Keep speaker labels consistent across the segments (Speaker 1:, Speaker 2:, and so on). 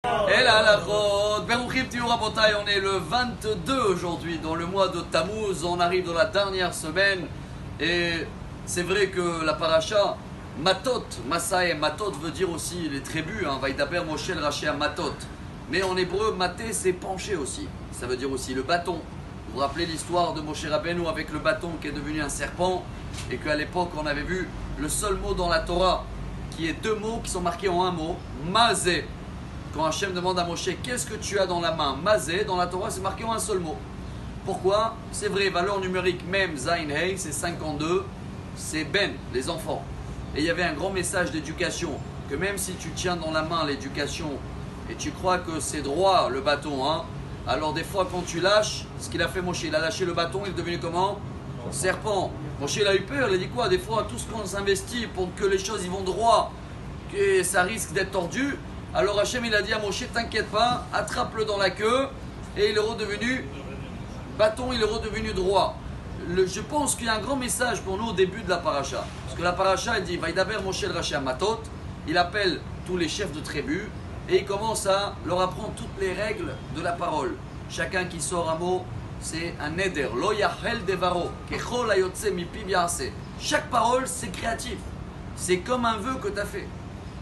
Speaker 1: Et là, la route, Berouchim Tiyou Rabotai, on est le 22 aujourd'hui, dans le mois de Tammuz, on arrive dans la dernière semaine. Et c'est vrai que la paracha, Matot, Masae, Matot veut dire aussi les tribus, Vaidaber Moshe el Raché à Matot. Mais en hébreu, maté c'est pencher aussi, ça veut dire aussi le bâton. Vous vous rappelez l'histoire de Moshe Rabbeinu avec le bâton qui est devenu un serpent, et qu'à l'époque on avait vu le seul mot dans la Torah, qui est deux mots qui sont marqués en un mot, Mazé. Quand Hachem demande à Moshe, qu'est-ce que tu as dans la main? Mazé, dans la Torah, c'est marqué en un seul mot. Pourquoi? C'est vrai, valeur numérique même, Zain Hei, c'est 52, c'est Ben, les enfants. Et il y avait un grand message d'éducation, que même si tu tiens dans la main l'éducation, et tu crois que c'est droit le bâton, alors des fois quand tu lâches, ce qu'il a fait Moshe, il a lâché le bâton, il est devenu comment? Serpent. Moshe il a eu peur, il a dit quoi? Des fois, tout ce qu'on s'investit pour que les choses y vont droit, que ça risque d'être tordu. Alors Hachem il a dit à Moshe, t'inquiète pas, attrape-le dans la queue, et il est redevenu bâton, il est redevenu droit. Je pense qu'il y a un grand message pour nous au début de la paracha. Parce que la paracha il dit, Vaidaber Moshe el Raché à Matot, il appelle tous les chefs de tribu, et il commence à leur apprendre toutes les règles de la parole. Chacun qui sort un mot, c'est un neder. Lo yachel devaro, kechol ayotse mipi biase. Chaque parole, c'est créatif. C'est comme un vœu que tu as fait.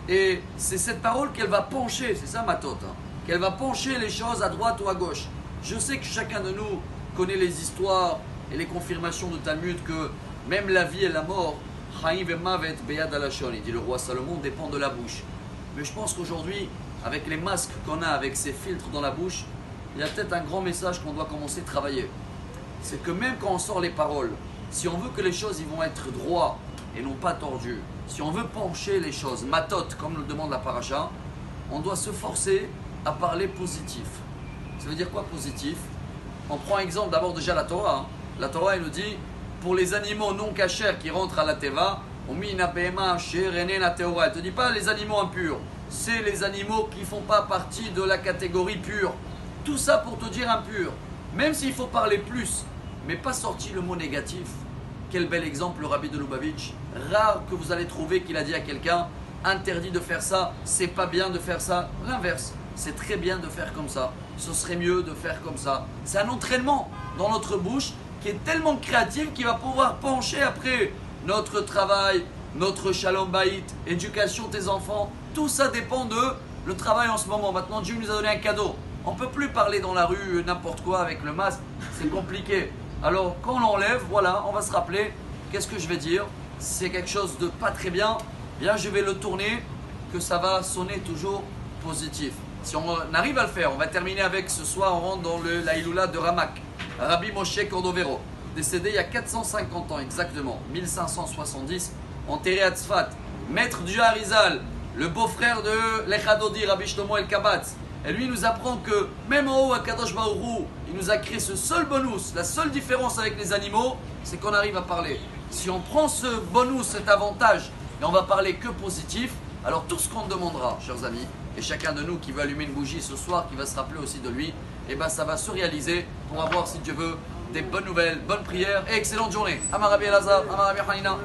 Speaker 1: Et c'est cette parole qu'elle va pencher, c'est ça Matot, qu'elle va pencher les choses à droite ou à gauche. Je sais que chacun de nous connaît les histoires et les confirmations de Talmud que même la vie et la mort, Chaim vemavet beyad halashon, il dit le roi Salomon, dépend de la bouche. Mais je pense qu'aujourd'hui, avec les masques qu'on a, avec ces filtres dans la bouche, il y a peut-être un grand message qu'on doit commencer à travailler. C'est que même quand on sort les paroles, si on veut que les choses ils vont être droits et non pas tordus, si on veut pencher les choses, matot, comme le demande la paracha, on doit se forcer à parler positif. Ça veut dire quoi positif? On prend exemple d'abord déjà la Torah. La Torah elle nous dit, pour les animaux non cachers qui rentrent à la Teva, elle ne te dit pas les animaux impurs, c'est les animaux qui ne font pas partie de la catégorie pure. Tout ça pour te dire impur. Même s'il faut parler plus, mais pas sorti le mot négatif. Quel bel exemple le Rabbi de Lubavitch. Rare que vous allez trouver qu'il a dit à quelqu'un, interdit de faire ça, c'est pas bien de faire ça. L'inverse, c'est très bien de faire comme ça. Ce serait mieux de faire comme ça. C'est un entraînement dans notre bouche qui est tellement créatif qu'il va pouvoir pencher après notre travail, notre shalom bayit, éducation de tes enfants. Tout ça dépend de le travail en ce moment. Maintenant, Dieu nous a donné un cadeau. On ne peut plus parler dans la rue n'importe quoi avec le masque. C'est compliqué. Alors, quand on l'enlève, voilà, on va se rappeler qu'est-ce que je vais dire. C'est quelque chose de pas très bien. Bien, je vais le tourner, que ça va sonner toujours positif. Si on arrive à le faire, on va terminer avec ce soir, on rentre dans la Iloula de Ramak. Rabbi Moshe Cordovero, décédé il y a 450 ans exactement, 1570, enterré à Tzfat. Maître du Harizal, le beau-frère de l'Echadodi, Rabbi Shlomo El Kabatz. Et lui nous apprend que même en haut à Kadosh Baruch Hu, il nous a créé ce seul bonus. La seule différence avec les animaux, c'est qu'on arrive à parler. Si on prend ce bonus, cet avantage, et on va parler que positif, alors tout ce qu'on demandera, chers amis, et chacun de nous qui veut allumer une bougie ce soir, qui va se rappeler aussi de lui, et ben ça va se réaliser pour avoir, si Dieu veut, des bonnes nouvelles, bonnes prières et excellente journée. Amar Rabbi Elazar, Amar Rabbi Hanina.